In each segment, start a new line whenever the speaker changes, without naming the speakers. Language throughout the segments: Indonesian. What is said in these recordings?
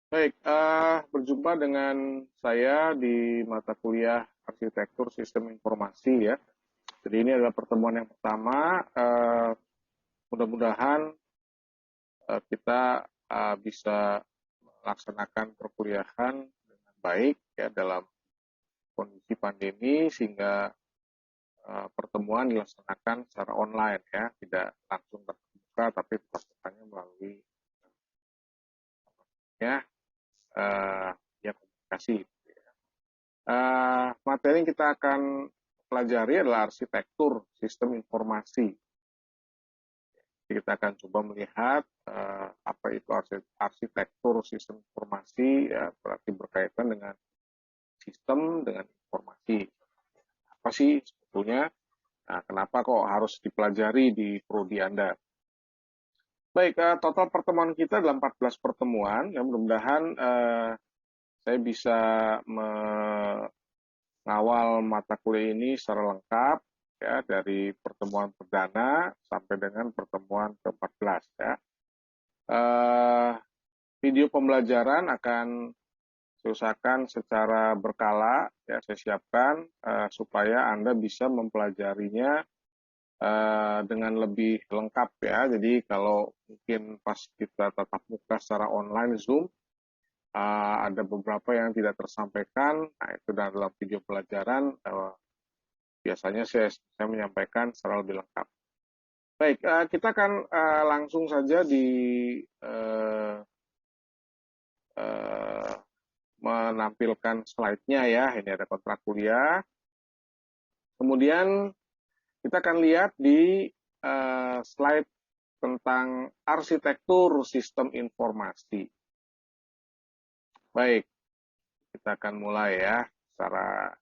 Baik, berjumpa dengan saya di mata kuliah Arsitektur Sistem Informasi ya. Jadi ini adalah pertemuan yang pertama. Mudah-mudahan kita bisa melaksanakan perkuliahan dengan baik ya dalam kondisi pandemi sehingga pertemuan dilaksanakan secara online ya, tidak langsung tatap muka tapi tatap mukanya melalui ya, uh, ya komunikasi. Materi yang kita akan pelajari adalah arsitektur sistem informasi. Jadi kita akan coba melihat apa itu arsitektur sistem informasi, ya, berarti berkaitan dengan sistem, dengan informasi. Apa sih sebetulnya? Nah, kenapa kok harus dipelajari di prodi Anda? Baik, total pertemuan kita adalah 14 pertemuan. Ya, mudah-mudahan saya bisa mengawal mata kuliah ini secara lengkap ya dari pertemuan perdana sampai dengan pertemuan ke-14 ya. Uh, Video pembelajaran akan saya usahakan secara berkala ya saya siapkan supaya Anda bisa mempelajarinya dengan lebih lengkap ya. Jadi kalau mungkin pas kita tatap muka secara online Zoom ada beberapa yang tidak tersampaikan, nah itu dalam video pelajaran biasanya saya menyampaikan secara lebih lengkap. Baik, kita akan langsung saja uh, uh, menampilkan slide-nya ya. Ini ada kontrak kuliah. Kemudian kita akan lihat di slide tentang arsitektur sistem informasi. Baik, kita akan mulai ya secara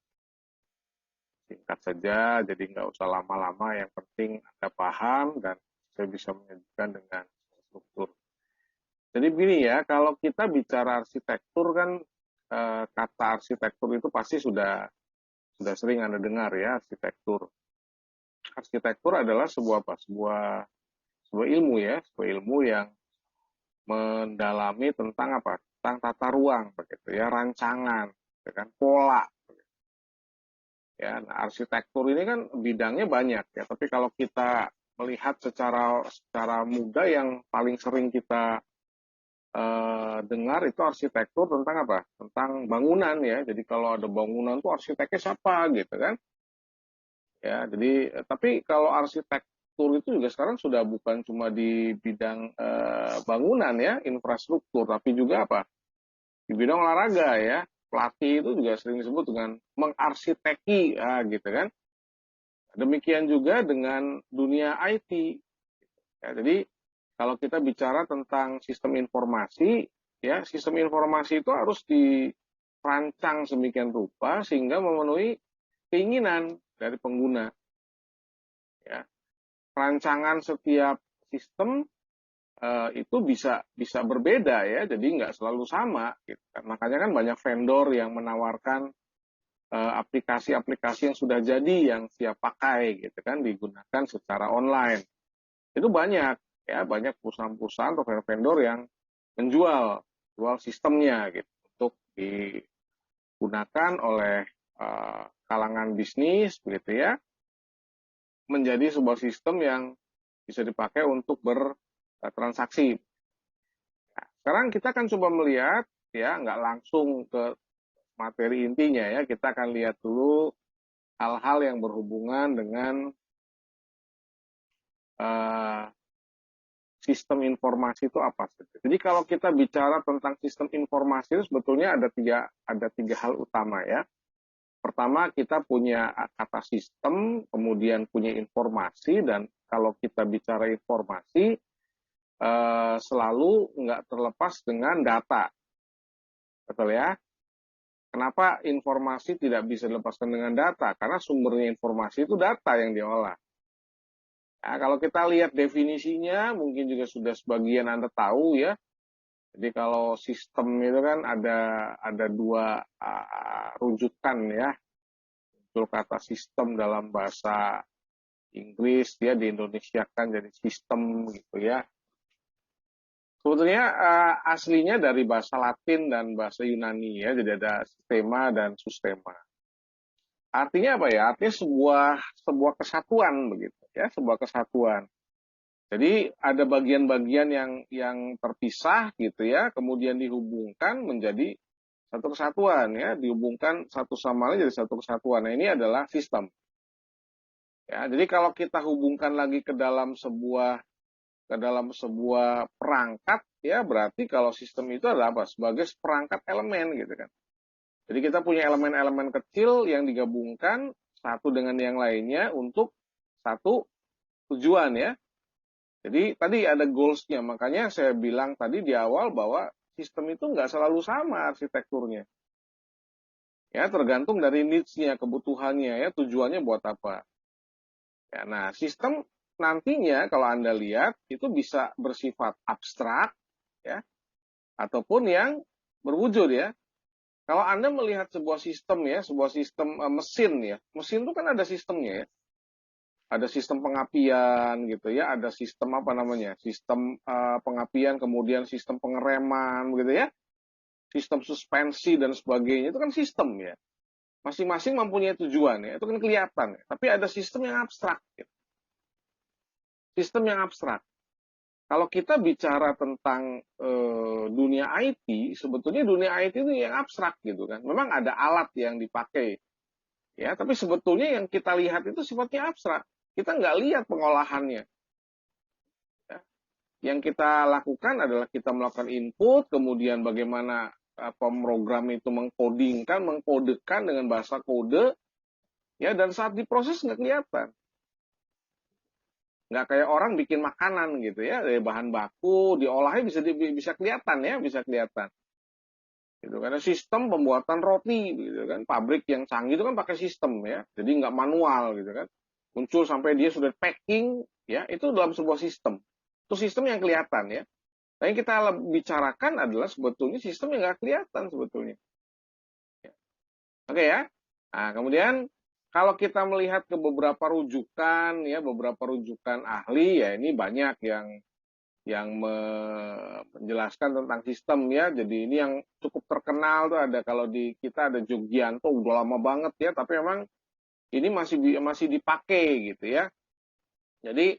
singkat saja, jadi nggak usah lama-lama, yang penting Anda paham dan saya bisa menyajikan dengan struktur. Jadi begini ya, kalau kita bicara arsitektur kan kata arsitektur itu pasti sudah sering Anda dengar ya, arsitektur. Arsitektur adalah sebuah ilmu ya, sebuah ilmu yang mendalami tentang apa? Tentang tata ruang begitu ya, rancangan, dengan pola. Ya, nah, arsitektur ini kan bidangnya banyak ya, tapi kalau kita melihat secara mudah yang paling sering kita dengar itu arsitektur tentang apa? Tentang bangunan ya. Jadi kalau ada bangunan tuh arsiteknya siapa gitu kan? Ya, jadi tapi kalau arsitektur itu juga sekarang sudah bukan cuma di bidang bangunan ya, infrastruktur, tapi juga apa? Di bidang olahraga ya. Pelatih itu juga sering disebut dengan mengarsiteki gitu kan. Demikian juga dengan dunia IT. Ya, jadi kalau kita bicara tentang sistem informasi, ya sistem informasi itu harus dirancang sedemikian rupa sehingga memenuhi keinginan dari pengguna. Ya, rancangan setiap sistem itu bisa berbeda ya, jadi nggak selalu sama. Gitu. Makanya kan banyak vendor yang menawarkan aplikasi-aplikasi yang sudah jadi yang siap pakai gitu kan, digunakan secara online. Itu banyak ya, banyak perusahaan-perusahaan atau vendor yang jual sistemnya gitu untuk digunakan oleh kalangan bisnis begitu ya, menjadi sebuah sistem yang bisa dipakai untuk bertransaksi. Nah, sekarang kita akan coba melihat ya, nggak langsung ke materi intinya ya, kita akan lihat dulu hal-hal yang berhubungan dengan sistem informasi itu apa saja. Jadi kalau kita bicara tentang sistem informasi itu sebetulnya ada tiga hal utama ya. Pertama kita punya kata sistem, kemudian punya informasi, dan kalau kita bicara informasi selalu nggak terlepas dengan data, betul ya? Kenapa informasi tidak bisa dilepaskan dengan data? Karena sumbernya informasi itu data yang diolah. Nah, kalau kita lihat definisinya, mungkin juga sudah sebagian Anda tahu ya. Jadi kalau sistem itu kan ada dua rujukan ya. Muncul kata sistem dalam bahasa Inggris, dia di Indonesia kan jadi sistem gitu ya. Sebetulnya aslinya dari bahasa Latin dan bahasa Yunani ya, jadi ada sistema dan sustema. Artinya apa ya? Artinya sebuah kesatuan begitu ya, sebuah kesatuan. Jadi ada bagian-bagian yang terpisah gitu ya, kemudian dihubungkan menjadi satu kesatuan ya, dihubungkan satu sama lain jadi satu kesatuan. Nah, ini adalah sistem. Ya, jadi kalau kita hubungkan lagi ke dalam sebuah perangkat ya, berarti kalau sistem itu adalah apa? Sebagai perangkat elemen gitu kan. Jadi kita punya elemen-elemen kecil yang digabungkan satu dengan yang lainnya untuk satu tujuan ya. Jadi tadi ada goals-nya, makanya saya bilang tadi di awal bahwa sistem itu nggak selalu sama arsitekturnya. Ya, tergantung dari needs-nya, kebutuhannya ya, tujuannya buat apa. Ya, nah, sistem nantinya kalau Anda lihat itu bisa bersifat abstrak ya, ataupun yang berwujud ya. Kalau Anda melihat sebuah sistem ya, sebuah sistem mesin ya, mesin itu kan ada sistemnya ya. Ada sistem pengapian gitu ya, ada sistem apa namanya, sistem pengapian, kemudian sistem pengereman gitu ya, sistem suspensi dan sebagainya, itu kan sistem ya. Masing-masing mempunyai tujuan ya, itu kan kelihatan ya. Tapi ada sistem yang abstrak gitu. Sistem yang abstrak. Kalau kita bicara tentang dunia IT, sebetulnya dunia IT itu yang abstrak gitu kan. Memang ada alat yang dipakai ya, tapi sebetulnya yang kita lihat itu sifatnya abstrak. Kita nggak lihat pengolahannya. Ya. Yang kita lakukan adalah kita melakukan input, kemudian bagaimana pemrogram itu mengkodingkan, mengkodekan dengan bahasa kode, ya, dan saat diproses nggak kelihatan. Nggak kayak orang bikin makanan gitu ya, dari bahan baku, diolahnya bisa kelihatan ya, bisa kelihatan. Gitu, karena sistem pembuatan roti gitu kan, pabrik yang canggih itu kan pakai sistem ya, jadi nggak manual gitu kan. Muncul sampai dia sudah packing ya, itu dalam sebuah sistem. Itu sistem yang kelihatan ya. Nah, yang kita bicarakan adalah sebetulnya sistem yang nggak kelihatan sebetulnya. Ya. Oke ya. Nah, kemudian kalau kita melihat ke beberapa rujukan ya, beberapa rujukan ahli ya, ini banyak yang menjelaskan tentang sistem ya. Jadi ini yang cukup terkenal tuh ada, kalau di kita ada Jogjanto, udah lama banget ya, tapi memang ini masih dipakai gitu ya. Jadi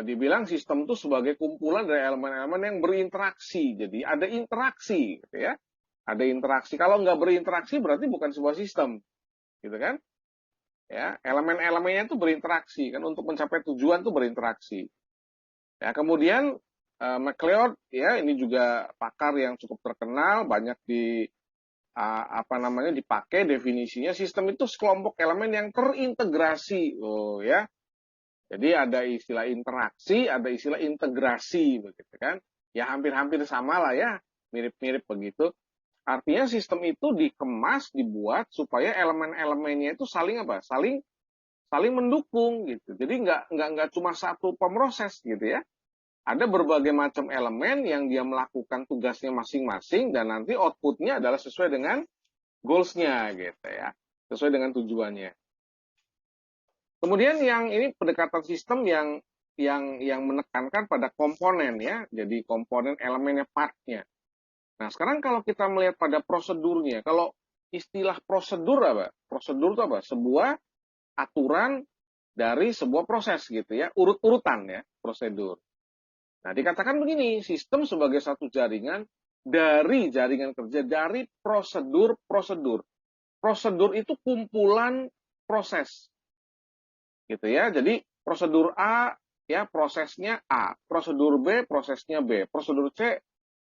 dibilang sistem itu sebagai kumpulan dari elemen-elemen yang berinteraksi. Jadi ada interaksi gitu ya. Ada interaksi. Kalau nggak berinteraksi berarti bukan sebuah sistem. Gitu kan? Ya, elemen-elemennya itu berinteraksi kan, untuk mencapai tujuan itu berinteraksi. Ya, kemudian MacLeod ya, ini juga pakar yang cukup terkenal, banyak dipakai definisinya. Sistem itu sekelompok elemen yang terintegrasi. Oh ya. Jadi ada istilah interaksi, ada istilah integrasi begitu kan. Ya hampir-hampir sama lah ya, mirip-mirip begitu. Artinya sistem itu dikemas, dibuat supaya elemen-elemennya itu saling apa? Saling mendukung gitu. Jadi nggak cuma satu pemroses gitu ya. Ada berbagai macam elemen yang dia melakukan tugasnya masing-masing, dan nanti outputnya adalah sesuai dengan goals-nya gitu ya. Sesuai dengan tujuannya. Kemudian yang ini pendekatan sistem yang menekankan pada komponen ya, jadi komponen elemennya, partnya. Nah, sekarang kalau kita melihat pada prosedurnya, kalau istilah prosedur apa? Prosedur itu apa? Sebuah aturan dari sebuah proses gitu ya, urut-urutan ya, prosedur. Nah, dikatakan begini, sistem sebagai satu jaringan dari jaringan kerja, dari prosedur-prosedur. Prosedur itu kumpulan proses gitu ya. Jadi prosedur A ya prosesnya A, prosedur B prosesnya B, prosedur C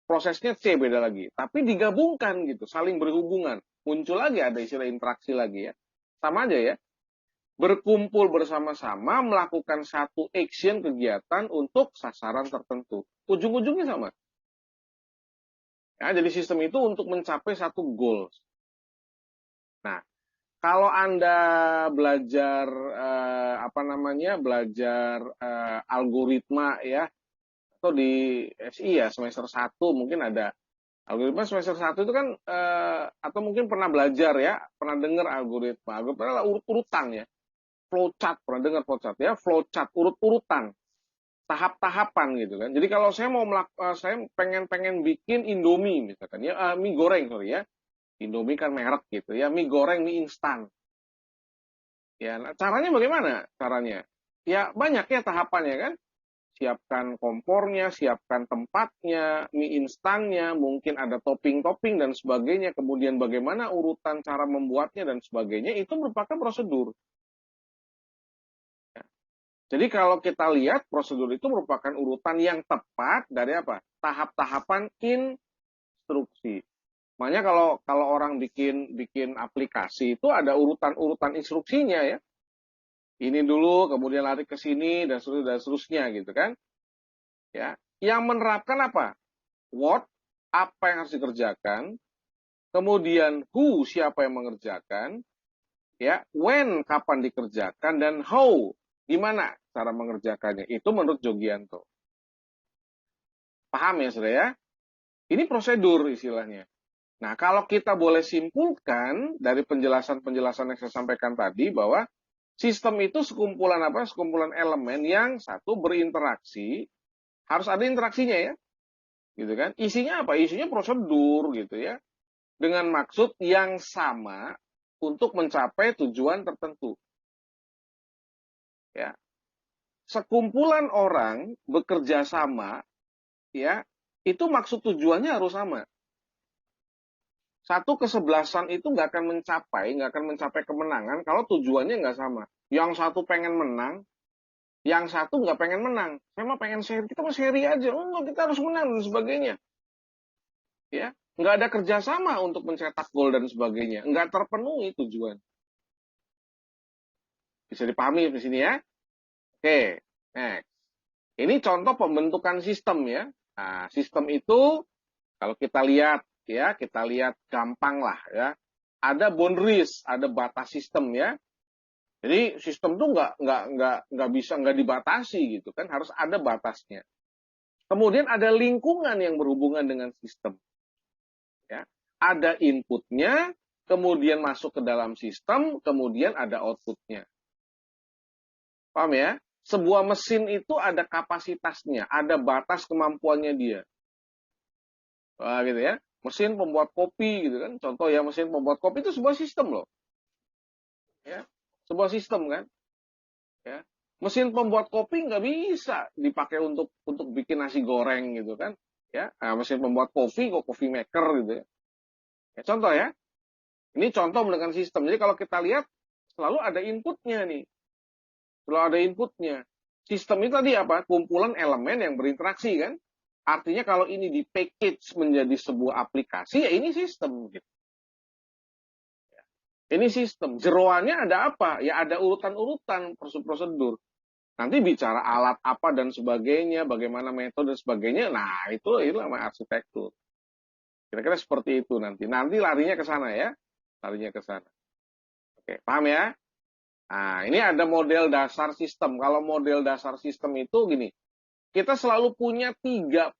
prosesnya C, beda lagi. Tapi digabungkan gitu, saling berhubungan. Muncul lagi ada istilah interaksi lagi ya. Sama aja ya. Berkumpul bersama-sama melakukan satu action, kegiatan untuk sasaran tertentu. Ujung-ujungnya sama. Ya, jadi sistem itu untuk mencapai satu goal. Nah, kalau Anda belajar algoritma ya, atau di SI ya semester 1 mungkin ada algoritma semester 1 itu kan atau mungkin pernah belajar ya, pernah dengar algoritma. Algoritma adalah urut-urutan ya. Flowchart, pernah dengar flowchart ya, flowchart urut-urutan. tahap-tahapan gitu kan. Jadi kalau saya mau saya pengen bikin Indomie misalkan ya, mie goreng sorry ya. Indomie kan merek gitu ya, mie goreng, mie instan. Ya, nah, caranya bagaimana? Caranya? Ya banyak ya tahapannya kan. Siapkan kompornya, siapkan tempatnya, mie instannya, mungkin ada topping-topping dan sebagainya. Kemudian bagaimana urutan cara membuatnya dan sebagainya, itu merupakan prosedur. Jadi kalau kita lihat prosedur itu merupakan urutan yang tepat dari apa? Tahap-tahapan instruksi. Makanya kalau kalau orang bikin bikin aplikasi itu ada urutan-urutan instruksinya ya. Ini dulu, kemudian lari ke sini dan seterusnya gitu kan. Ya. Yang menerapkan apa? What, apa yang harus dikerjakan, kemudian who, siapa yang mengerjakan, ya, when, kapan dikerjakan, dan how, gimana cara mengerjakannya. Itu menurut Jogianto. Paham ya, saudara ya? Ini prosedur istilahnya. Nah, kalau kita boleh simpulkan dari penjelasan-penjelasan yang saya sampaikan tadi bahwa sistem itu sekumpulan apa? Sekumpulan elemen yang satu berinteraksi, harus ada interaksinya ya. Gitu kan? Isinya apa? Isinya prosedur gitu ya. Dengan maksud yang sama untuk mencapai tujuan tertentu. Ya. Sekumpulan orang bekerja sama ya, itu maksud tujuannya harus sama. Satu kesebelasan itu nggak akan mencapai kemenangan kalau tujuannya nggak sama. Yang satu pengen menang, yang satu nggak pengen menang. Saya mah pengen seri, kita mah seri aja. Oh, enggak, kita harus menang dan sebagainya. Ya, nggak ada kerjasama untuk mencetak gol dan sebagainya. Nggak terpenuhi tujuan. Bisa dipahami di sini ya? Oke, next. Ini contoh pembentukan sistem ya. Nah, sistem itu kalau kita lihat ya, kita lihat gampang lah ya. Ada boundaries, ada batas sistem ya. Jadi sistem tuh nggak bisa nggak dibatasi gitu kan, harus ada batasnya. Kemudian ada lingkungan yang berhubungan dengan sistem. Ya, ada inputnya, kemudian masuk ke dalam sistem, kemudian ada outputnya. Paham ya? Sebuah mesin itu ada kapasitasnya, ada batas kemampuannya dia. Wah, gitu ya. Mesin pembuat kopi gitu kan. Contoh ya, mesin pembuat kopi itu sebuah sistem loh. Ya. Sebuah sistem kan. Ya. Mesin pembuat kopi nggak bisa dipakai untuk bikin nasi goreng gitu kan. Ya. Nah, mesin pembuat kopi kok coffee maker gitu ya. Ya, contoh ya. Ini contoh dengan sistem. Jadi kalau kita lihat selalu ada inputnya nih. Selalu ada inputnya. Sistem itu tadi apa? Kumpulan elemen yang berinteraksi kan. Artinya kalau ini di package menjadi sebuah aplikasi, ya ini sistem. Gitu. Ini sistem. Jeroannya ada apa? Ya ada urutan-urutan prosedur. Nanti bicara alat apa dan sebagainya, bagaimana metode dan sebagainya. Nah, itu namanya arsitektur. Kira-kira seperti itu nanti. Nanti larinya ke sana ya. Larinya ke sana. Oke, paham ya? Nah, ini ada model dasar sistem. Kalau model dasar sistem itu gini, kita selalu punya tiga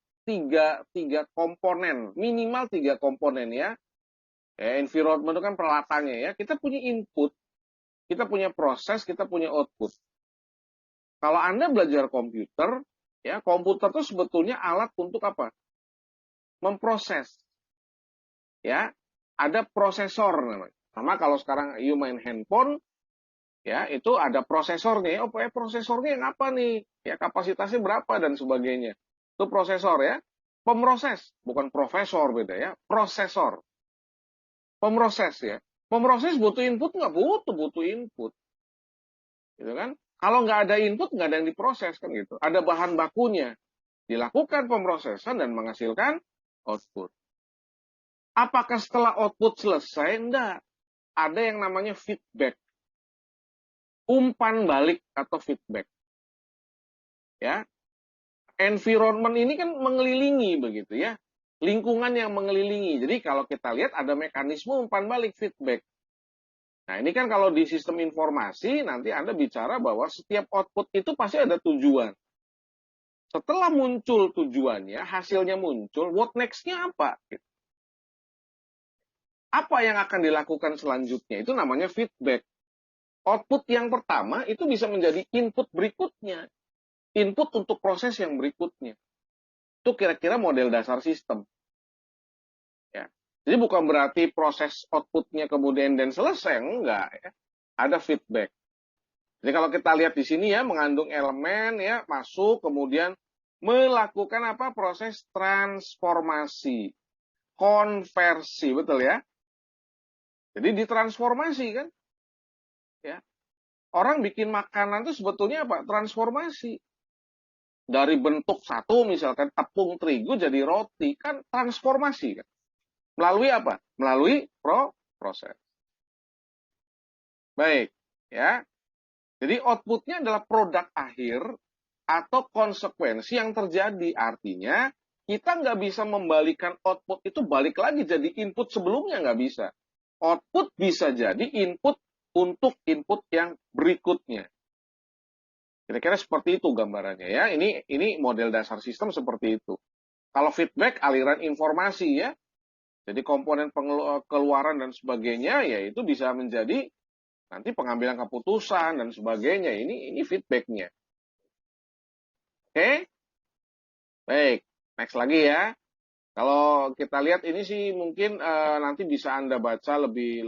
komponen, minimal tiga komponen ya. Environment itu kan peralatannya ya. Kita punya input, kita punya proses, kita punya output. Kalau Anda belajar komputer, ya komputer itu sebetulnya alat untuk apa? Memproses. Ya, ada prosesor namanya. Sama kalau sekarang you main handphone, ya itu ada prosesornya. Oh, prosesornya yang apa nih? Ya kapasitasnya berapa dan sebagainya. Itu prosesor ya. Pemroses, bukan profesor beda ya. Prosesor. Pemroses ya. Pemroses butuh input nggak? Butuh input. Gitu kan? Kalau nggak ada input, nggak ada yang diproses kan gitu. Ada bahan bakunya. Dilakukan pemrosesan dan menghasilkan output. Apakah setelah output selesai? Enggak. Ada yang namanya feedback. Umpan balik atau feedback. Ya. Environment ini kan mengelilingi begitu ya. Lingkungan yang mengelilingi. Jadi kalau kita lihat ada mekanisme umpan balik feedback. Nah ini kan kalau di sistem informasi nanti Anda bicara bahwa setiap output itu pasti ada tujuan. Setelah muncul tujuannya, hasilnya muncul, what next-nya apa? Apa yang akan dilakukan selanjutnya? Itu namanya feedback. Output yang pertama itu bisa menjadi input berikutnya. input untuk proses yang berikutnya. Itu kira-kira model dasar sistem. Ya. Jadi bukan berarti proses outputnya kemudian dan selesai, enggak ya. Ada feedback. Jadi kalau kita lihat di sini ya, mengandung elemen ya, masuk kemudian melakukan apa? Proses transformasi, konversi, betul ya? Jadi ditransformasi kan? Ya. Orang bikin makanan itu sebetulnya apa? Transformasi. Dari bentuk satu misalkan tepung terigu jadi roti, kan transformasi kan? Melalui apa? Melalui proses. Baik, ya. Jadi outputnya adalah produk akhir atau konsekuensi yang terjadi. Artinya kita nggak bisa membalikan output itu balik lagi jadi input sebelumnya, nggak bisa. Output bisa jadi input untuk input yang berikutnya. Kira-kira seperti itu gambarannya ya. Ini model dasar sistem seperti itu. Kalau feedback aliran informasi ya. Jadi komponen keluaran dan sebagainya ya itu bisa menjadi nanti pengambilan keputusan dan sebagainya. Ini feedbacknya. Oke? Baik. Next lagi ya. Kalau kita lihat ini sih mungkin nanti bisa Anda baca lebih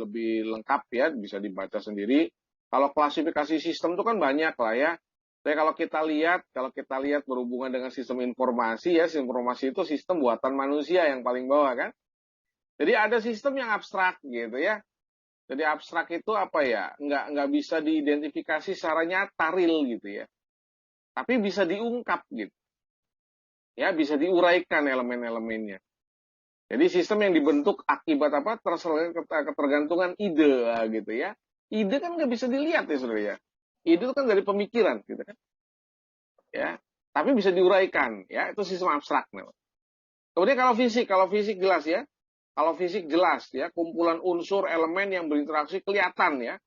lengkap ya, bisa dibaca sendiri. Kalau klasifikasi sistem itu kan banyak lah ya. Tapi kalau kita lihat berhubungan dengan sistem informasi ya, sistem informasi itu sistem buatan manusia yang paling bawah kan. Jadi ada sistem yang abstrak gitu ya. Jadi abstrak itu apa ya? Nggak bisa diidentifikasi secara nyata real gitu ya. Tapi bisa diungkap gitu. Ya, bisa diuraikan elemen-elemennya. Jadi sistem yang dibentuk akibat apa? Ketergantungan ide gitu ya. Ide kan nggak bisa dilihat ya saudara ya. Ide itu kan dari pemikiran gitu kan. Ya, tapi bisa diuraikan ya. Itu sistem abstrak. Kemudian kalau fisik jelas ya. Kalau fisik jelas ya, kumpulan unsur elemen yang berinteraksi kelihatan ya.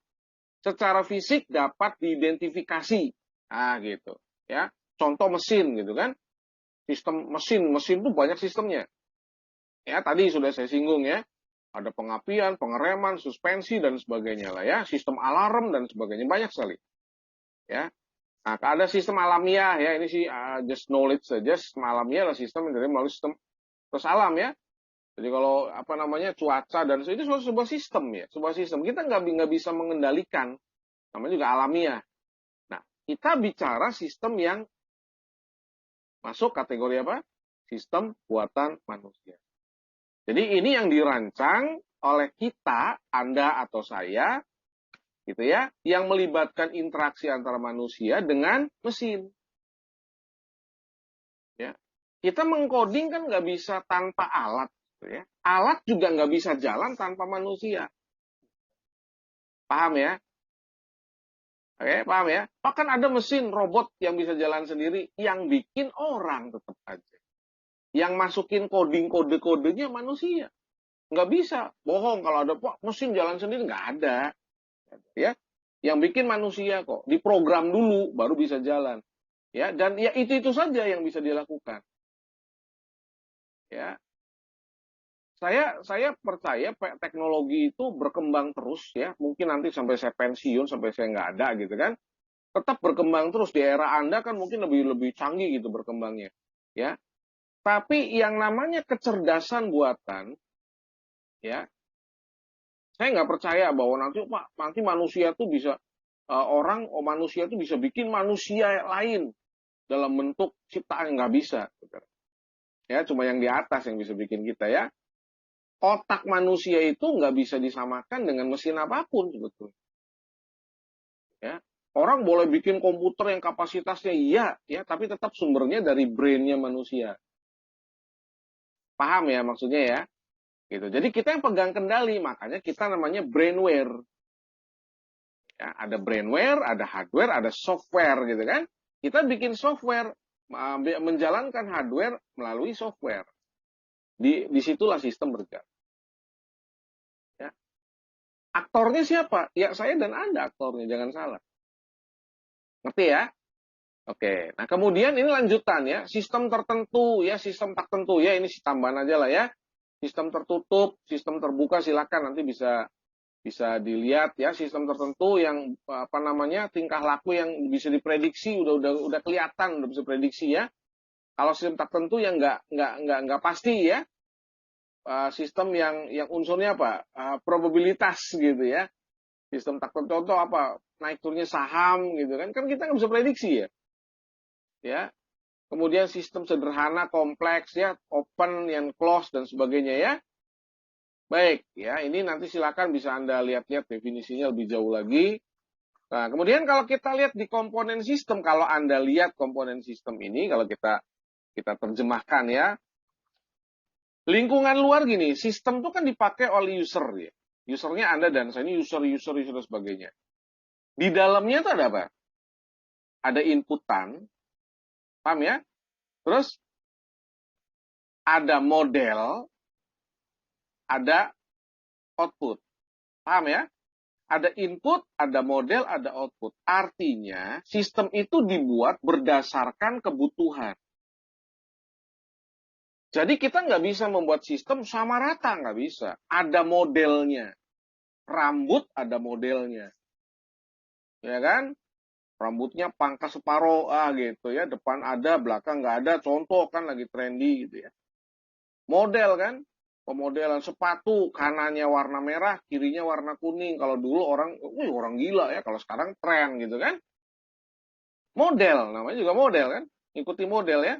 Secara fisik dapat diidentifikasi. Nah, gitu ya. Contoh mesin gitu kan. Sistem mesin itu banyak sistemnya. Ya, tadi sudah saya singgung ya. Ada pengapian, pengereman, suspensi dan sebagainya lah ya. Sistem alarm dan sebagainya banyak sekali. Ya. Nah, ada sistem alamiah ya. Ini sih just knowledge saja. Sistem alamiah adalah sistem yang dari melalui sistem terus alam ya. Jadi kalau apa namanya cuaca dan itu sebuah sistem ya, sebuah sistem. Kita nggak bisa mengendalikan. Namanya juga alamiah. Nah, kita bicara sistem yang masuk kategori apa? Sistem buatan manusia. Jadi ini yang dirancang oleh kita, Anda atau saya, gitu ya, yang melibatkan interaksi antara manusia dengan mesin. Ya, kita mengcoding kan nggak bisa tanpa alat, gitu ya. Alat juga nggak bisa jalan tanpa manusia. Paham ya? Oke, paham ya? Bahkan ada mesin robot yang bisa jalan sendiri, yang bikin orang tetap aja. Yang masukin coding kode-kodenya manusia. Nggak bisa. Bohong kalau ada mesin jalan sendiri, nggak ada. Ya, yang bikin manusia kok. Diprogram dulu, baru bisa jalan. Ya, dan ya itu saja yang bisa dilakukan. Ya, saya percaya teknologi itu berkembang terus ya. Mungkin nanti sampai saya pensiun, sampai saya nggak ada gitu kan. Tetap berkembang terus. Di era Anda kan mungkin lebih canggih gitu berkembangnya. Ya. Tapi yang namanya kecerdasan buatan, ya, saya nggak percaya bahwa nanti manusia tuh bisa manusia tuh bisa bikin manusia lain dalam bentuk ciptaan, nggak bisa. Ya, cuma yang di atas yang bisa bikin kita ya. Otak manusia itu nggak bisa disamakan dengan mesin apapun sebetulnya. Ya, orang boleh bikin komputer yang kapasitasnya iya, ya, tapi tetap sumbernya dari brainnya manusia. Paham ya maksudnya ya? Gitu. Jadi kita yang pegang kendali, makanya kita namanya brainware. Ya, ada brainware, ada hardware, ada software gitu kan? Kita bikin software, menjalankan hardware melalui software. Disitulah sistem berjalan. Aktornya siapa? Ya saya dan Anda aktornya, jangan salah. Ngerti ya? Oke. Nah, kemudian ini lanjutan ya, sistem tertentu ya, sistem tak tentu ya, ini tambahan aja lah ya. Sistem tertutup, sistem terbuka silakan nanti bisa Bisa dilihat ya, sistem tertentu yang tingkah laku yang bisa diprediksi, udah kelihatan, udah bisa prediksi ya. Kalau sistem tertentu yang nggak pasti ya, sistem yang unsurnya apa, probabilitas gitu ya. Sistem tertentu contoh apa, naik turunnya saham gitu kan kita nggak bisa prediksi ya. Kemudian sistem sederhana, kompleks ya, open, yang close dan sebagainya ya. Baik, ya ini nanti silakan bisa Anda lihat-lihat definisinya lebih jauh lagi. Nah, kemudian kalau kita lihat di komponen sistem, kalau Anda lihat komponen sistem ini, kalau kita terjemahkan ya, lingkungan luar gini, sistem itu kan dipakai oleh user ya. Usernya Anda dan saya, ini user dan sebagainya. Di dalamnya itu ada apa? Ada inputan, paham ya? Terus ada model, ada output. Paham ya? Ada input, ada model, ada output. Artinya, sistem itu dibuat berdasarkan kebutuhan. Jadi kita nggak bisa membuat sistem sama rata, nggak bisa. Ada modelnya. Rambut ada modelnya. Ya kan? Rambutnya pangkas separoh, gitu ya. Depan ada, belakang nggak ada. Contoh kan lagi trendy gitu ya. Model kan? Pemodelan sepatu, kanannya warna merah, kirinya warna kuning. Kalau dulu orang gila ya, kalau sekarang tren gitu kan. Model, namanya juga model kan. Ikuti model ya.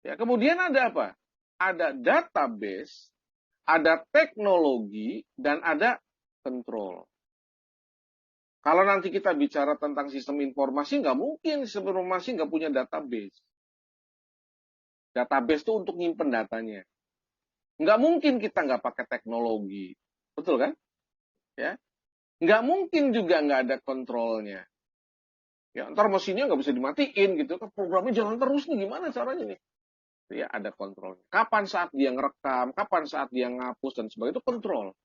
Ya, kemudian ada apa? Ada database, ada teknologi, dan ada control. Kalau nanti kita bicara tentang sistem informasi, nggak mungkin sistem informasi nggak punya database. Database itu untuk nyimpen datanya. Nggak mungkin kita nggak pakai teknologi. Betul kan? Ya. Nggak mungkin juga nggak ada kontrolnya. Ya, ntar mesinnya nggak bisa dimatiin gitu. Kan programnya jalan terus nih, gimana caranya nih? Ya, ada kontrolnya. Kapan saat dia ngerekam, kapan saat dia ngapus, dan sebagainya, itu kontrol.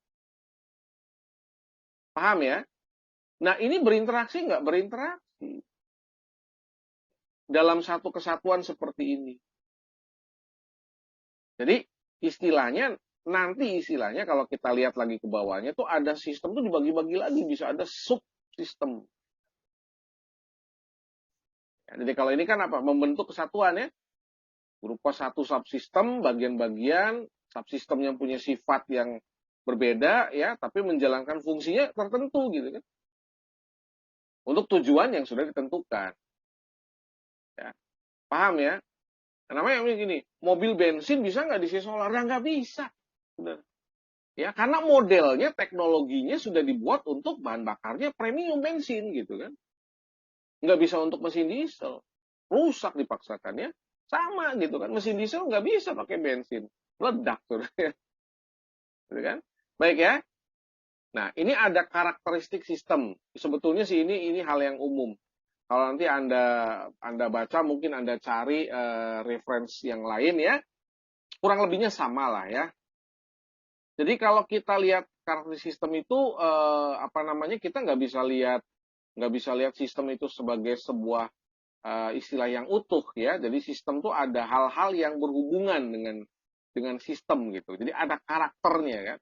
Paham ya? Nah, ini berinteraksi nggak? Berinteraksi. Dalam satu kesatuan seperti ini. Jadi, nanti istilahnya kalau kita lihat lagi ke bawahnya, tuh ada sistem tuh dibagi-bagi lagi. Bisa ada subsistem. Ya, jadi kalau ini kan apa? Membentuk kesatuan ya. Berupa satu subsistem, bagian-bagian, subsistem yang punya sifat yang berbeda ya, tapi menjalankan fungsinya tertentu gitu kan. Untuk tujuan yang sudah ditentukan. Ya. Paham ya? Namanya gini, mobil bensin bisa nggak diisi solar? Ya nggak bisa. Udah. Ya, karena modelnya, teknologinya sudah dibuat untuk bahan bakarnya premium bensin gitu kan. Nggak bisa untuk mesin diesel. Rusak dipaksakannya. Sama gitu kan. Mesin diesel nggak bisa pakai bensin. Ledak tuh. Gitu kan? Baik ya. Nah, ini ada karakteristik sistem. Sebetulnya sih ini hal yang umum. Kalau nanti Anda baca, mungkin Anda cari referensi yang lain ya. Kurang lebihnya sama lah ya. Jadi kalau kita lihat karakteristik sistem itu kita nggak bisa lihat sistem itu sebagai sebuah istilah yang utuh ya. Jadi sistem itu ada hal-hal yang berhubungan dengan sistem gitu. Jadi ada karakternya kan.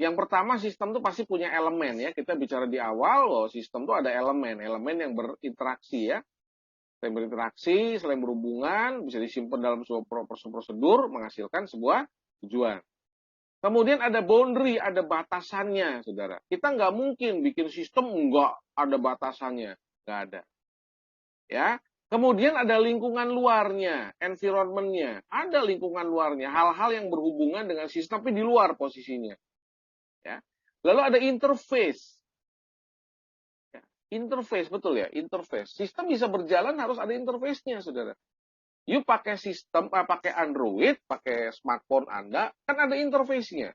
Yang pertama, sistem itu pasti punya elemen ya. Kita bicara di awal bahwa sistem itu ada elemen yang berinteraksi ya. Selain berinteraksi, selain berhubungan, bisa disimpan dalam sebuah prosedur menghasilkan sebuah tujuan. Kemudian ada boundary, ada batasannya, saudara. Kita nggak mungkin bikin sistem nggak ada batasannya, nggak ada. Ya. Kemudian ada lingkungan luarnya, environment-nya. Ada lingkungan luarnya, hal-hal yang berhubungan dengan sistem tapi di luar posisinya. Ya. Lalu ada interface. Ya. Interface, betul ya, interface. Sistem bisa berjalan harus ada interface-nya, saudara. You pakai sistem, pakai Android, pakai smartphone Anda, kan ada interface-nya.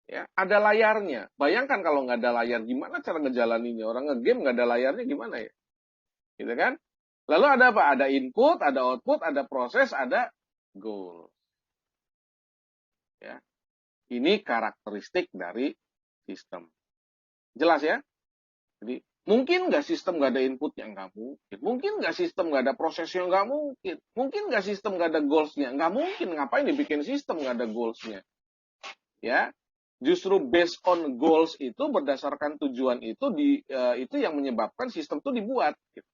Ya, ada layarnya. Bayangkan kalau nggak ada layar, gimana cara ngejalaninnya? Orang nge-game nggak ada layarnya gimana ya? Gitu kan? Lalu ada apa? Ada input, ada output, ada proses, ada goal. Ya. Ini karakteristik dari sistem. Jelas ya? Jadi, mungkin nggak sistem nggak ada inputnya? Nggak mungkin. Mungkin nggak sistem nggak ada prosesnya? Nggak mungkin. Mungkin nggak sistem nggak ada goalsnya? Nggak mungkin. Ngapain dibikin sistem nggak ada goalsnya? Ya. Justru based on goals itu, berdasarkan tujuan itu, itu yang menyebabkan sistem itu dibuat. Gitu.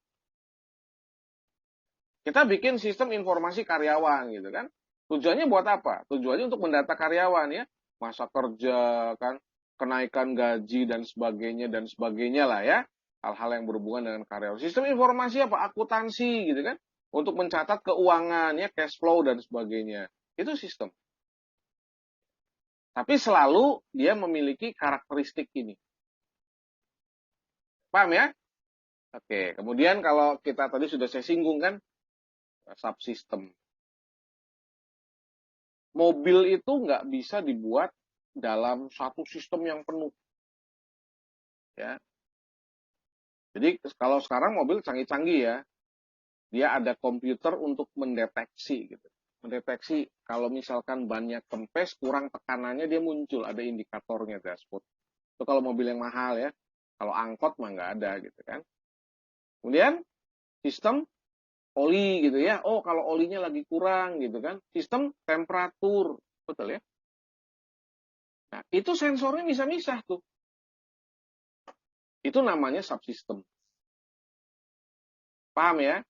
Kita bikin sistem informasi karyawan gitu kan. Tujuannya buat apa? Tujuannya untuk mendata karyawan ya. Masa kerja kan, kenaikan gaji dan sebagainya lah ya. Hal-hal yang berhubungan dengan karyawan. Sistem informasi apa? Akuntansi gitu kan. Untuk mencatat keuangan ya, cash flow dan sebagainya. Itu sistem. Tapi selalu dia memiliki karakteristik ini. Paham ya? Oke, kemudian kalau kita tadi sudah saya singgung kan, subsistem. Mobil itu nggak bisa dibuat dalam satu sistem yang penuh. Ya. Jadi kalau sekarang mobil canggih-canggih ya, dia ada komputer untuk mendeteksi gitu. Mendeteksi kalau misalkan bannya kempes, kurang tekanannya dia muncul, ada indikatornya dashboard. Itu kalau mobil yang mahal ya. Kalau angkot mah nggak ada gitu kan. Kemudian sistem oli gitu ya. Oh, kalau olinya lagi kurang gitu kan. Sistem temperatur, betul ya. Nah, itu sensornya bisa-misah tuh. Itu namanya subsystem. Paham ya?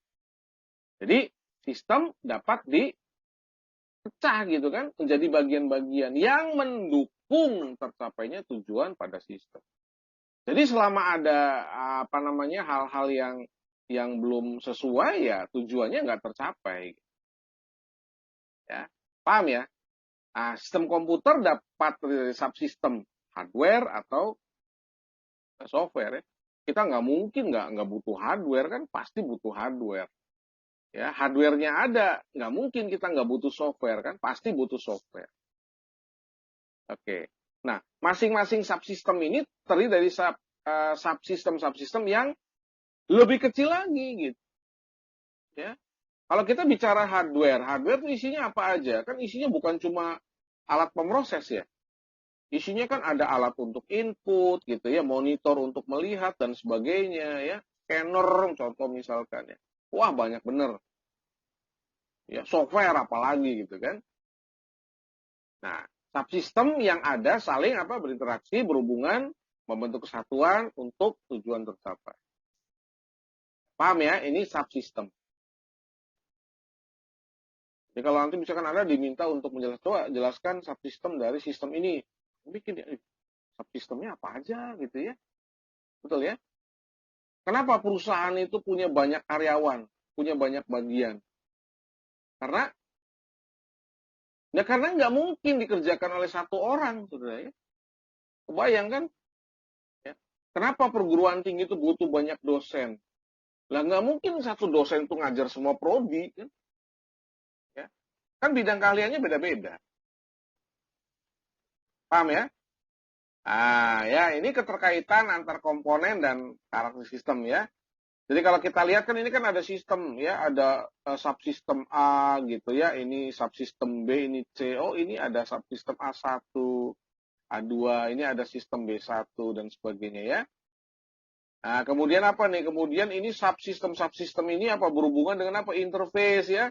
Jadi sistem dapat dipecah gitu kan menjadi bagian-bagian yang mendukung tercapainya tujuan pada sistem. Jadi selama ada hal-hal yang belum sesuai ya tujuannya nggak tercapai. Ya, paham ya? Nah, sistem komputer dapat subsistem hardware atau software ya. Kita nggak mungkin nggak butuh hardware kan, pasti butuh hardware. Ya, hardware-nya ada, nggak mungkin kita nggak butuh software kan, pasti butuh software. Oke. Nah, masing-masing subsistem ini terdiri dari subsistem yang lebih kecil lagi gitu. Ya. Kalau kita bicara hardware itu isinya apa aja? Kan isinya bukan cuma alat pemroses ya. Isinya kan ada alat untuk input gitu ya, monitor untuk melihat dan sebagainya ya, scanner contoh misalkan ya. Wah, banyak bener. Ya, software apalagi gitu kan. Nah, subsistem yang ada saling berinteraksi, berhubungan, membentuk kesatuan untuk tujuan tercapai. Paham ya? Ini subsistem. Jadi kalau nanti misalkan Anda diminta untuk jelaskan subsistem dari sistem ini, bikin ya, subsistemnya apa aja gitu ya. Betul ya? Kenapa perusahaan itu punya banyak karyawan, punya banyak bagian? Karena nggak mungkin dikerjakan oleh satu orang, saudara ya. Kebayang kan? Ya. Kenapa perguruan tinggi itu butuh banyak dosen? Lah nggak mungkin satu dosen itu ngajar semua prodi, kan? Ya. Kan bidang keahliannya beda-beda. Paham ya? Ah, ya ini keterkaitan antar komponen dan karakter sistem ya. Jadi kalau kita lihat kan ini kan ada sistem ya, ada subsistem A gitu ya, ini subsistem B, ini C, oh ini ada subsistem A1, A2, ini ada sistem B1 dan sebagainya ya. Nah, kemudian apa nih? Kemudian ini subsistem ini berhubungan dengan interface ya.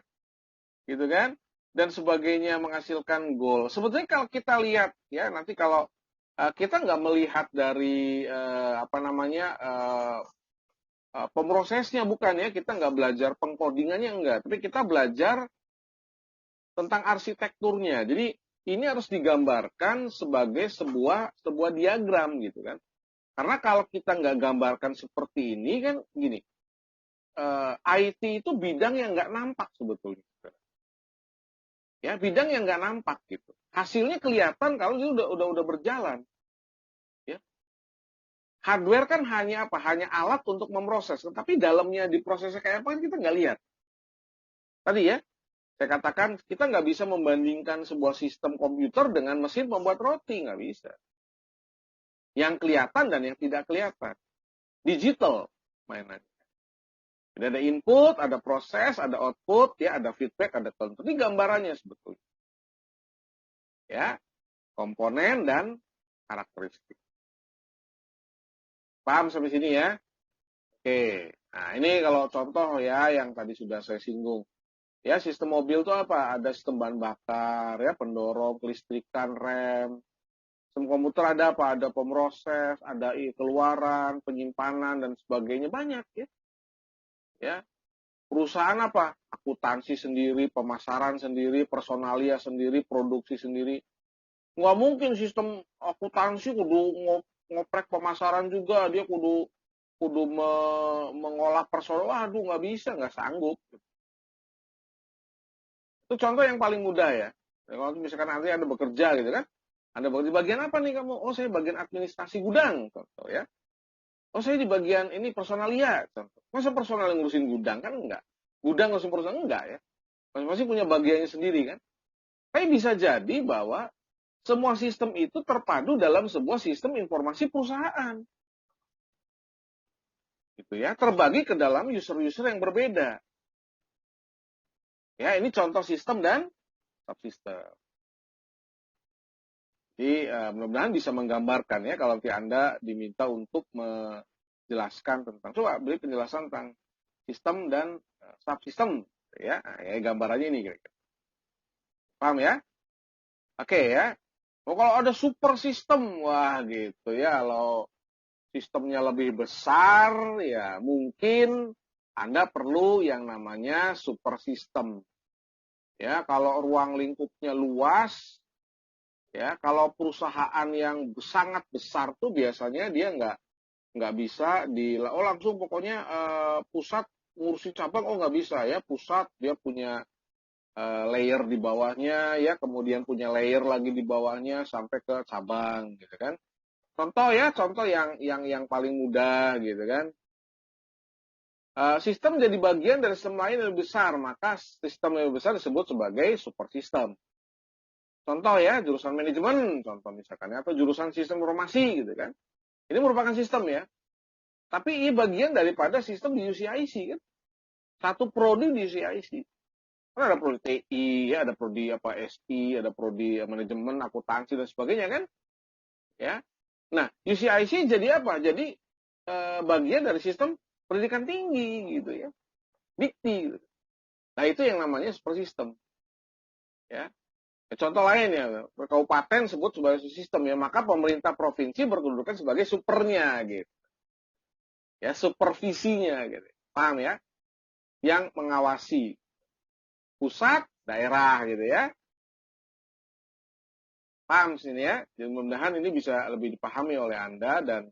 Gitu kan? Dan sebagainya menghasilkan goal. Sebetulnya kalau kita lihat ya, nanti kalau kita nggak melihat dari pemrosesnya bukan ya, kita nggak belajar pengkodingannya enggak, tapi kita belajar tentang arsitekturnya. Jadi ini harus digambarkan sebagai sebuah diagram gitu kan. Karena kalau kita nggak gambarkan seperti ini kan gini, IT itu bidang yang nggak nampak sebetulnya. Ya, bidang yang nggak nampak gitu. Hasilnya kelihatan kalau dia udah berjalan. Ya. Hardware kan hanya hanya alat untuk memproses, tapi dalamnya diprosesnya kayak apa kan kita nggak lihat. Tadi ya, saya katakan kita nggak bisa membandingkan sebuah sistem komputer dengan mesin pembuat roti, nggak bisa. Yang kelihatan dan yang tidak kelihatan. Digital mainannya. Jadi ada input, ada proses, ada output, ya ada feedback, ada counter. Ini gambarannya sebetulnya. Ya, komponen dan karakteristik. Paham sampai sini ya? Oke. Nah, ini kalau contoh ya yang tadi sudah saya singgung. Ya, sistem mobil itu apa? Ada sistem bahan bakar, ya, pendorong, kelistrikan, rem, Sistem komputer ada apa? Ada pemroses, ada keluaran, penyimpanan dan sebagainya, banyak ya. Ya, perusahaan apa? Akuntansi sendiri, pemasaran sendiri, personalia sendiri, produksi sendiri. Nggak mungkin sistem akuntansi kudu ngoprek pemasaran juga, dia kudu kudu mengolah personal. Waduh, nggak bisa, nggak sanggup. Itu contoh yang paling mudah ya. Kalau misalkan nanti Anda bekerja gitu kan, Anda bekerja di bagian apa nih kamu? Oh, saya bagian administrasi gudang, contoh ya. Oh, saya di bagian ini personalia, contoh. Masa personal yang ngurusin gudang? Kan enggak. Gudang ngurusin personal? Enggak ya. Masing-masing punya bagiannya sendiri kan. Tapi bisa jadi bahwa semua sistem itu terpadu dalam sebuah sistem informasi perusahaan. Gitu ya, terbagi ke dalam user-user yang berbeda. Ya, ini contoh sistem dan subsistem. Jadi mudah-mudahan bisa menggambarkan ya kalau nanti Anda diminta untuk menjelaskan tentang, coba beri penjelasan tentang sistem dan subsistem ya. Nah, ya gambarannya ini kira-kira. Paham ya? Oke ya. Oh, kalau ada super sistem, wah gitu ya. Kalau sistemnya lebih besar ya mungkin Anda perlu yang namanya super sistem. Ya, kalau ruang lingkupnya luas, ya, kalau perusahaan yang sangat besar tuh biasanya dia nggak bisa langsung pokoknya pusat ngurusi cabang, oh nggak bisa ya, pusat dia punya layer di bawahnya ya, kemudian punya layer lagi di bawahnya sampai ke cabang gitu kan. Contoh ya, contoh yang paling mudah gitu kan. Sistem jadi bagian dari sistem lain yang lebih besar, maka sistem yang lebih besar disebut sebagai super system. Contoh ya, jurusan manajemen, contoh misalkan, atau jurusan sistem informasi gitu kan. Ini merupakan sistem ya. Tapi ini bagian daripada sistem di UCIC kan. Satu prodi di UCIC. Kan ada prodi TI, ya, ada prodi apa SI, ada prodi manajemen, akuntansi dan sebagainya kan. Ya. Nah, UCIC jadi apa? Jadi bagian dari sistem pendidikan tinggi gitu ya. Dikti gitu. Nah, itu yang namanya super system. Ya. Contoh lain ya, kabupaten sebut sebagai sistem ya, maka pemerintah provinsi berkedudukan sebagai supernya gitu. Ya, supervisinya gitu. Paham ya? Yang mengawasi pusat, daerah gitu ya. Paham sini ya? Jadi mudah-mudahan ini bisa lebih dipahami oleh Anda dan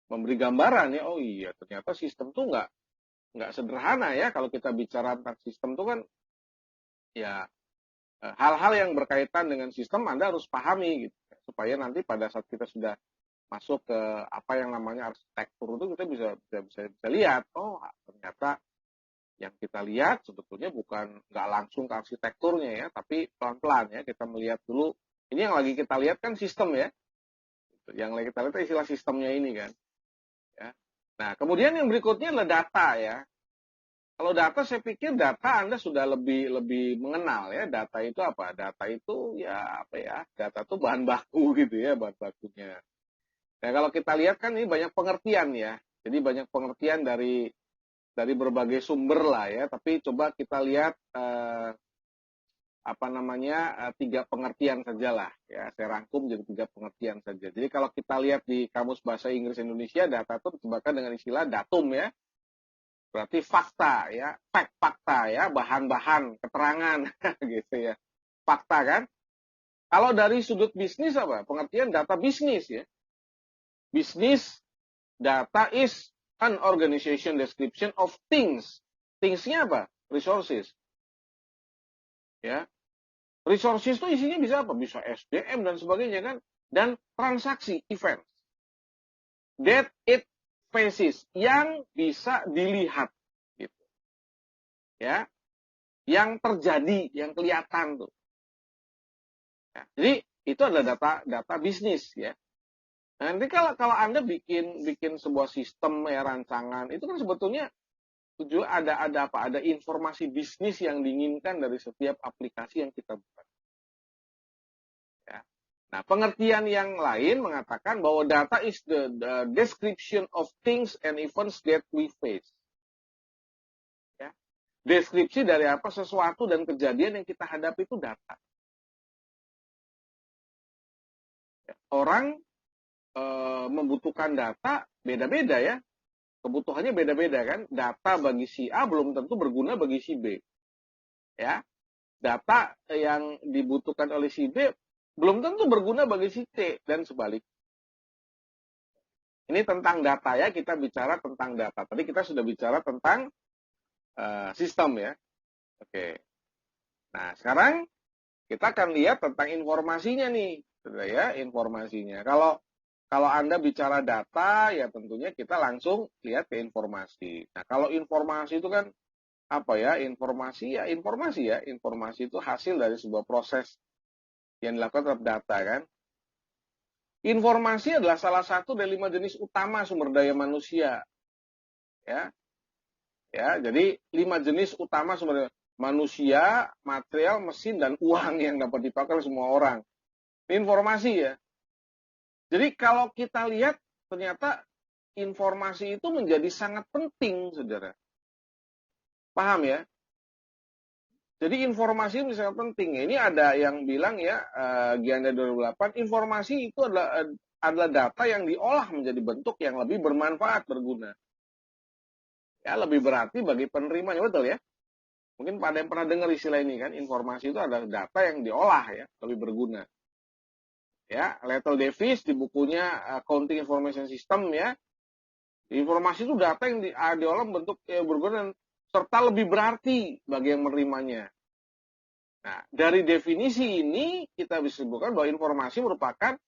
memberi gambaran ya, oh iya ternyata sistem tuh nggak sederhana ya. Kalau kita bicara tentang sistem tuh kan ya hal-hal yang berkaitan dengan sistem Anda harus pahami gitu. Supaya nanti pada saat kita sudah masuk ke apa yang namanya arsitektur itu kita bisa lihat, oh ternyata yang kita lihat sebetulnya bukan nggak langsung ke arsitekturnya ya, tapi pelan-pelan ya kita melihat dulu. Ini yang lagi kita lihat kan sistem ya, yang lagi kita lihat istilah sistemnya ini kan. Ya. Nah kemudian yang berikutnya adalah data ya. Kalau data saya pikir data Anda sudah lebih mengenal ya. Data itu apa? Data itu ya apa ya? Data itu bahan baku gitu ya, bahan bakunya. Nah, kalau kita lihat kan ini banyak pengertian ya. Jadi banyak pengertian dari berbagai sumber lah ya. Tapi coba kita lihat apa namanya 3 pengertian saja lah ya. Saya rangkum jadi 3 pengertian saja. Jadi kalau kita lihat di Kamus Bahasa Inggris Indonesia, data itu diterjemahkan dengan istilah datum ya. Berarti fakta ya, fakta ya, bahan-bahan, keterangan gitu ya. Fakta kan? Kalau dari sudut bisnis apa? Pengertian data bisnis ya. Bisnis data is an organization description of things. Things-nya apa? Resources. Ya. Resources itu isinya bisa apa? Bisa SDM dan sebagainya kan. Dan transaksi, event. That it faces. Yang bisa dilihat. Gitu. Ya. Yang terjadi, yang kelihatan tuh. Ya. Jadi itu adalah data bisnis ya. Nanti kalau Anda bikin sebuah sistem ya rancangan, itu kan sebetulnya tujuan ada apa? Ada informasi bisnis yang diinginkan dari setiap aplikasi yang kita buat. Ya. Nah, pengertian yang lain mengatakan bahwa data is the description of things and events that we face. Ya. Deskripsi dari apa sesuatu dan kejadian yang kita hadapi itu data. Ya. orang membutuhkan data beda-beda ya. Kebutuhannya beda-beda kan. Data bagi si A belum tentu berguna bagi si B. Ya. Data yang dibutuhkan oleh si B belum tentu berguna bagi si C dan sebaliknya. Ini tentang data ya, kita bicara tentang data. Tadi kita sudah bicara tentang sistem ya. Oke. Nah, sekarang kita akan lihat tentang informasinya nih, ya, informasinya. Kalau Anda bicara data, ya tentunya kita langsung lihat ke informasi. Nah, kalau informasi itu kan apa ya? Informasi ya, informasi itu hasil dari sebuah proses yang dilakukan terhadap data kan. Informasi adalah salah satu dari 5 jenis utama sumber daya manusia. Ya. Ya, jadi 5 jenis utama sumber daya manusia, material, mesin, dan uang yang dapat dipakai oleh semua orang. Ini informasi ya. Jadi kalau kita lihat ternyata informasi itu menjadi sangat penting, saudara. Paham ya? Jadi informasi itu sangat penting. Ini ada yang bilang ya, Gianda 2008, informasi itu adalah data yang diolah menjadi bentuk yang lebih bermanfaat, berguna. Ya, lebih berarti bagi penerimanya, betul ya? Mungkin pada yang pernah dengar istilah ini kan, informasi itu adalah data yang diolah ya, lebih berguna. Ya, Lethal Davis di bukunya Accounting Information System ya, informasi itu data yang diolah bentuk berguna serta lebih berarti bagi yang menerimanya. Nah, dari definisi ini kita bisa sebutkan bahwa informasi merupakan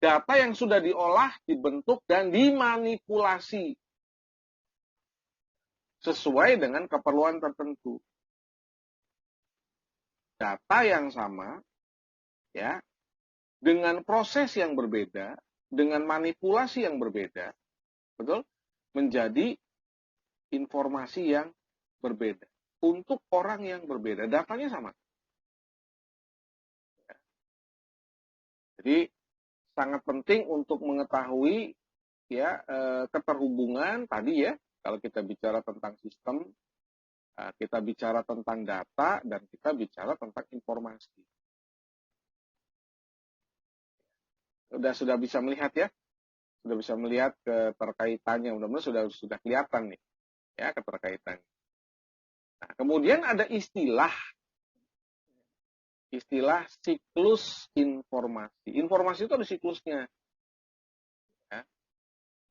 data yang sudah diolah, dibentuk, dan dimanipulasi sesuai dengan keperluan tertentu. Data yang sama, ya, dengan proses yang berbeda, dengan manipulasi yang berbeda, betul, menjadi informasi yang berbeda untuk orang yang berbeda. Datanya sama. Jadi sangat penting untuk mengetahui ya keterhubungan tadi ya. Kalau kita bicara tentang sistem, kita bicara tentang data, dan kita bicara tentang informasi. Sudah bisa melihat ya, sudah bisa melihat keterkaitannya. Mudah-mudahan sudah kelihatan nih ya keterkaitannya. Nah, kemudian ada istilah siklus informasi. Informasi itu ada siklusnya. Ya.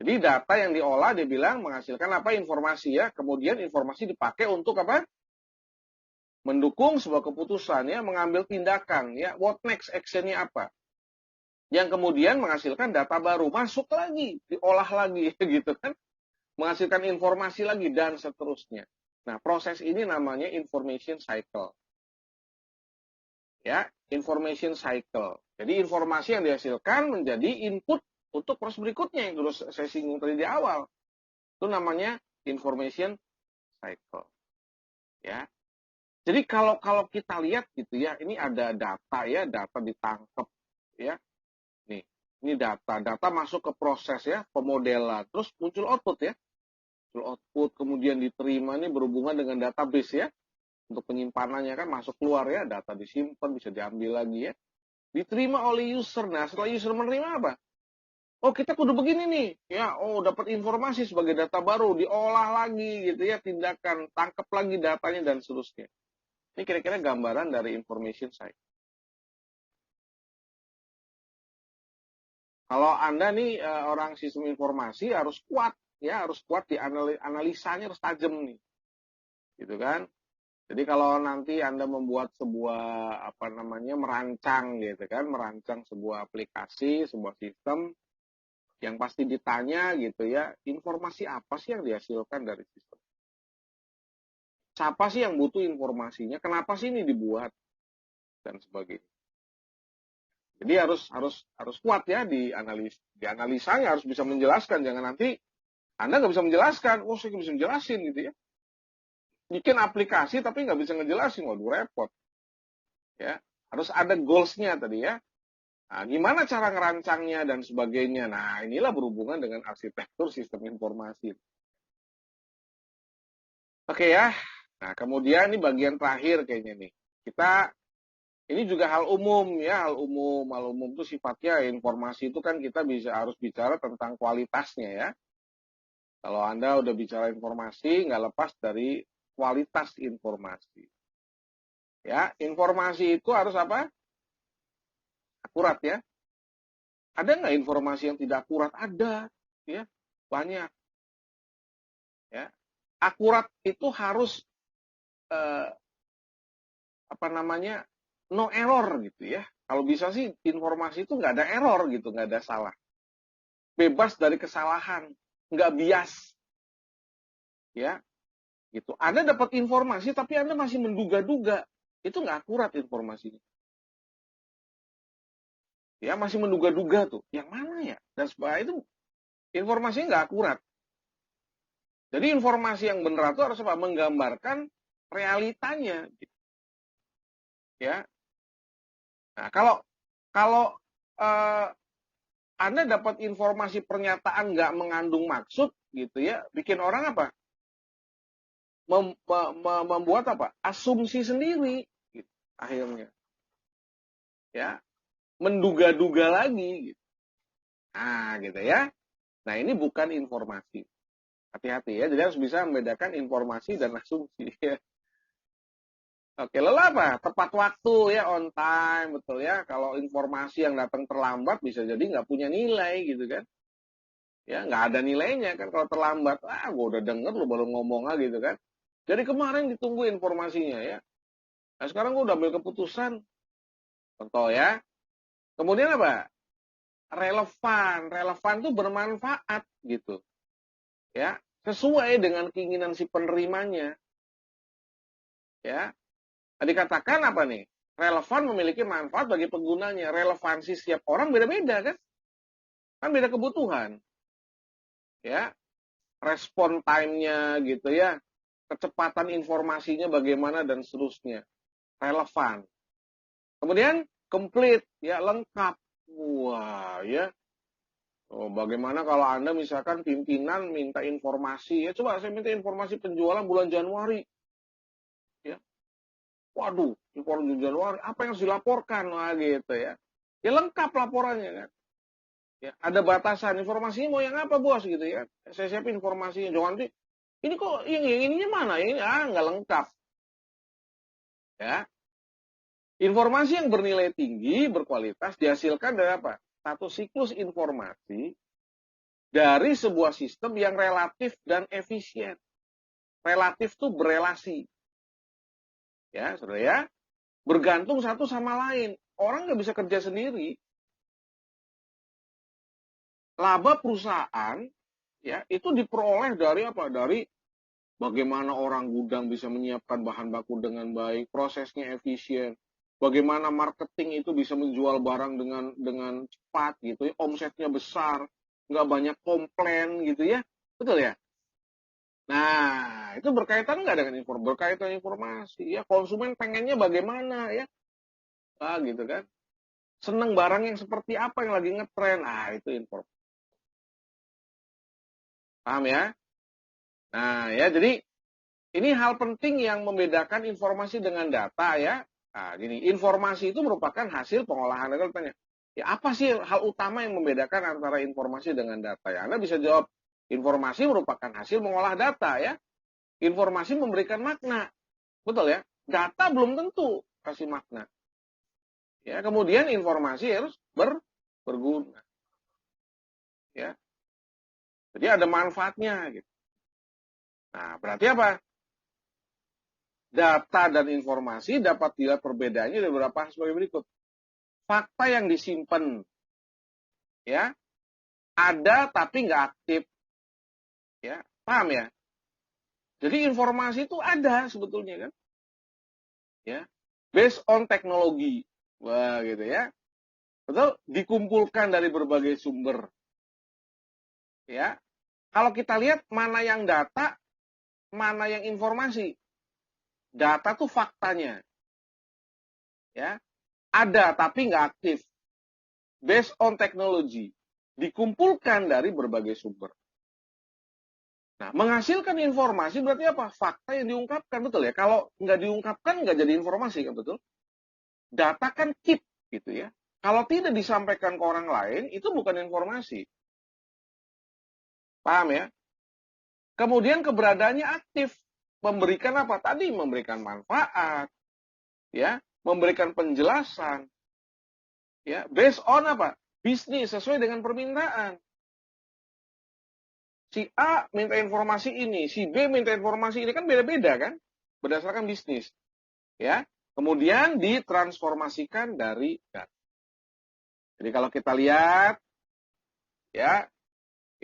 Jadi data yang diolah dia bilang menghasilkan apa informasi ya. Kemudian informasi dipakai untuk apa? Mendukung sebuah keputusan ya, mengambil tindakan ya. What next actionnya apa? Yang kemudian menghasilkan data baru, masuk lagi, diolah lagi gitu kan. Menghasilkan informasi lagi dan seterusnya. Nah, proses ini namanya information cycle. Ya, information cycle. Jadi informasi yang dihasilkan menjadi input untuk proses berikutnya yang dulu saya singgung tadi di awal. Itu namanya information cycle. Ya. Jadi kalau kita lihat gitu ya, ini ada data ya, data ditangkap ya. Nih, ini data masuk ke proses ya, pemodelan, terus muncul output ya. Muncul output kemudian diterima ini berhubungan dengan database ya. Untuk penyimpanannya kan masuk keluar ya, data disimpan, bisa diambil lagi ya. Diterima oleh user. Nah, setelah user menerima apa? Oh, kita kudu begini nih. Ya, oh dapat informasi sebagai data baru, diolah lagi gitu ya, tindakan, tangkap lagi datanya dan seterusnya. Ini kira-kira gambaran dari information cycle. Kalau Anda nih orang sistem informasi harus kuat ya, harus kuat di analisanya harus tajam nih. Gitu kan? Jadi kalau nanti Anda membuat sebuah merancang gitu kan, merancang sebuah aplikasi, sebuah sistem, yang pasti ditanya gitu ya, informasi apa sih yang dihasilkan dari sistem? Siapa sih yang butuh informasinya? Kenapa sih ini dibuat? Dan sebagainya. Jadi harus kuat ya di analisanya, harus bisa menjelaskan. Jangan nanti Anda nggak bisa menjelaskan, oh saya nggak bisa menjelasin gitu ya. Bikin aplikasi tapi nggak bisa ngejelasin, waduh repot. Ya, harus ada goals-nya tadi ya. Nah, gimana cara ngerancangnya dan sebagainya. Nah, inilah berhubungan dengan arsitektur sistem informasi. Oke ya. Nah, kemudian ini bagian terakhir kayaknya nih. Kita Ini juga hal umum ya, hal umum. Hal umum itu sifatnya informasi itu kan kita harus bicara tentang kualitasnya ya. Kalau Anda udah bicara informasi, nggak lepas dari kualitas informasi. Ya, informasi itu harus apa? Akurat ya. Ada nggak informasi yang tidak akurat? Ada, ya, banyak. Ya, akurat itu harus eh, apa namanya, no error gitu ya. Kalau bisa sih informasi itu nggak ada error gitu, nggak ada salah. Bebas dari kesalahan, nggak bias, ya, gitu. Anda dapat informasi tapi Anda masih menduga-duga, itu nggak akurat informasinya. Ya, masih menduga-duga tuh, yang mana ya? Dan sebagainya itu informasinya nggak akurat. Jadi informasi yang benar itu harus apa? Menggambarkan realitanya, gitu. Ya. Nah, kalau kalau eh, Anda dapat informasi pernyataan nggak mengandung maksud, gitu ya, bikin orang apa? Membuat apa? Asumsi sendiri, gitu, akhirnya, ya, menduga-duga lagi, gitu. Nah, gitu ya. Nah, ini bukan informasi. Hati-hati ya. Jadi harus bisa membedakan informasi dan asumsi. Ya. Oke, lalu apa? Tepat waktu ya, on time, betul ya. Kalau informasi yang datang terlambat bisa jadi nggak punya nilai gitu kan. Ya, nggak ada nilainya kan kalau terlambat. Ah, gue udah denger lu baru ngomong aja gitu kan. Jadi kemarin ditunggu informasinya ya. Nah, sekarang gue udah ambil keputusan. Contoh ya. Kemudian apa? Relevan. Relevan tuh bermanfaat gitu. Ya, sesuai dengan keinginan si penerimanya. Ya, dikatakan apa nih? Relevan memiliki manfaat bagi penggunanya. Relevansi setiap orang beda-beda kan? Kan beda kebutuhan. Ya, respon time-nya gitu ya. Kecepatan informasinya bagaimana dan seterusnya. Relevan. Kemudian complete, ya, lengkap. Wah, ya. Oh, bagaimana kalau Anda misalkan pimpinan minta informasi, ya coba saya minta informasi penjualan bulan Januari. Ya, waduh, informasi Januari, apa yang harus dilaporkan? Wah, gitu ya. Ya lengkap laporannya kan. Ya, ada batasan informasinya mau yang apa bos gitu ya. Saya siapin informasinya. Jangan nanti ini kok yang ininya mana? Ini nggak lengkap. Ya, informasi yang bernilai tinggi, berkualitas dihasilkan dari apa? Satu siklus informasi dari sebuah sistem yang relatif dan efisien. Relatif tuh berelasi. Ya, saudara ya. Bergantung satu sama lain. Orang nggak bisa kerja sendiri. Laba perusahaan ya itu diperoleh dari apa? Dari bagaimana orang gudang bisa menyiapkan bahan baku dengan baik, prosesnya efisien, bagaimana marketing itu bisa menjual barang dengan cepat gitu ya, omsetnya besar, nggak banyak komplain gitu ya, betul ya. Nah, itu berkaitan nggak dengan berkaitan informasi ya, konsumen pengennya bagaimana ya, gitu kan, seneng barang yang seperti apa yang lagi ngetren, itu informasi, paham ya. Nah ya, jadi ini hal penting yang membedakan informasi dengan data ya. Nah, gini, informasi itu merupakan hasil pengolahan. Kalau tanya, ya apa sih hal utama yang membedakan antara informasi dengan data? Ya, Anda bisa jawab, informasi merupakan hasil mengolah data ya. Informasi memberikan makna, betul ya. Data belum tentu kasih makna. Ya, kemudian informasi harus berguna. Ya, jadi ada manfaatnya. Gitu. Nah, berarti apa? Data dan informasi dapat dilihat perbedaannya dari beberapa sebagai berikut. Fakta yang disimpan, ya, ada tapi nggak aktif, ya, paham ya? Jadi informasi itu ada sebetulnya kan, ya, based on teknologi, wah gitu ya, betul, dikumpulkan dari berbagai sumber, ya. Kalau kita lihat mana yang data, mana yang informasi, data tuh faktanya, ya, ada tapi nggak aktif, based on teknologi, dikumpulkan dari berbagai sumber. Nah, menghasilkan informasi berarti apa? Fakta yang diungkapkan, betul ya? Kalau nggak diungkapkan, nggak jadi informasi, kan betul? data kan keep gitu ya. Kalau tidak disampaikan ke orang lain, itu bukan informasi. Paham ya? Kemudian keberadaannya aktif. Memberikan apa? Tadi memberikan manfaat, ya, memberikan penjelasan, ya, based on apa? Bisnis sesuai dengan permintaan. Si A minta informasi ini, si B minta informasi ini, kan beda-beda kan? Berdasarkan bisnis. Ya. Kemudian ditransformasikan dari data. Jadi kalau kita lihat, ya,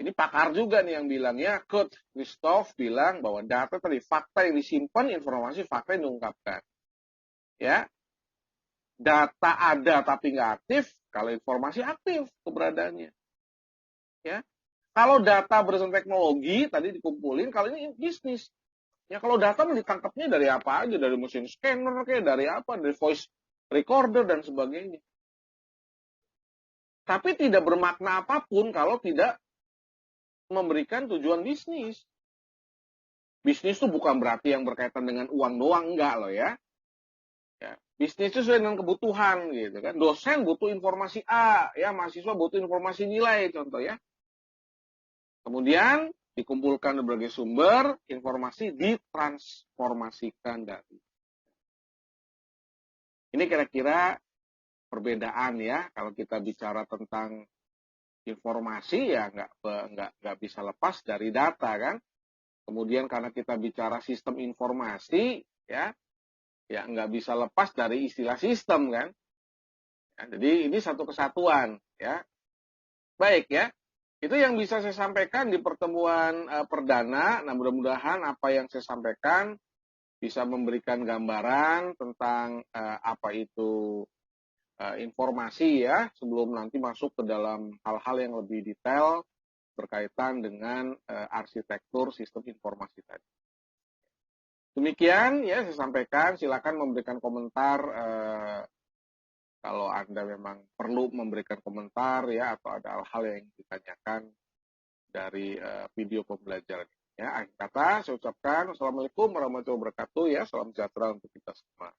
ini pakar juga nih yang bilangnya, Kurt Christoph bilang bahwa data tadi fakta yang disimpan, informasi fakta yang diungkapkan. Ya. Data ada tapi nggak aktif, kalau informasi aktif keberadaannya. Ya. Kalau data berdasarkan teknologi tadi dikumpulin, kalau ini bisnis. Ya kalau data ditangkapnya dari apa aja, dari mesin scanner kayak dari apa, dari voice recorder dan sebagainya. Tapi tidak bermakna apapun kalau tidak memberikan tujuan bisnis. Bisnis itu bukan berarti yang berkaitan dengan uang doang, enggak loh ya. Ya, bisnis itu sesuai dengan kebutuhan gitu kan. Dosen butuh informasi A, ya mahasiswa butuh informasi nilai contoh ya. Kemudian dikumpulkan berbagai sumber, informasi ditransformasikan dari. Ini kira-kira perbedaan ya kalau kita bicara tentang informasi ya nggak bisa lepas dari data kan. Kemudian karena kita bicara sistem informasi ya nggak bisa lepas dari istilah sistem kan. Ya, jadi ini satu kesatuan ya. Baik ya. Itu yang bisa saya sampaikan di pertemuan perdana. Nah, mudah-mudahan apa yang saya sampaikan bisa memberikan gambaran tentang apa itu informasi ya, sebelum nanti masuk ke dalam hal-hal yang lebih detail berkaitan dengan arsitektur sistem informasi tadi. Demikian ya saya sampaikan, silakan memberikan komentar kalau Anda memang perlu memberikan komentar ya atau ada hal-hal yang ditanyakan dari video pembelajaran ini. Ya, akhir kata saya ucapkan Assalamualaikum warahmatullahi wabarakatuh ya, salam sejahtera untuk kita semua.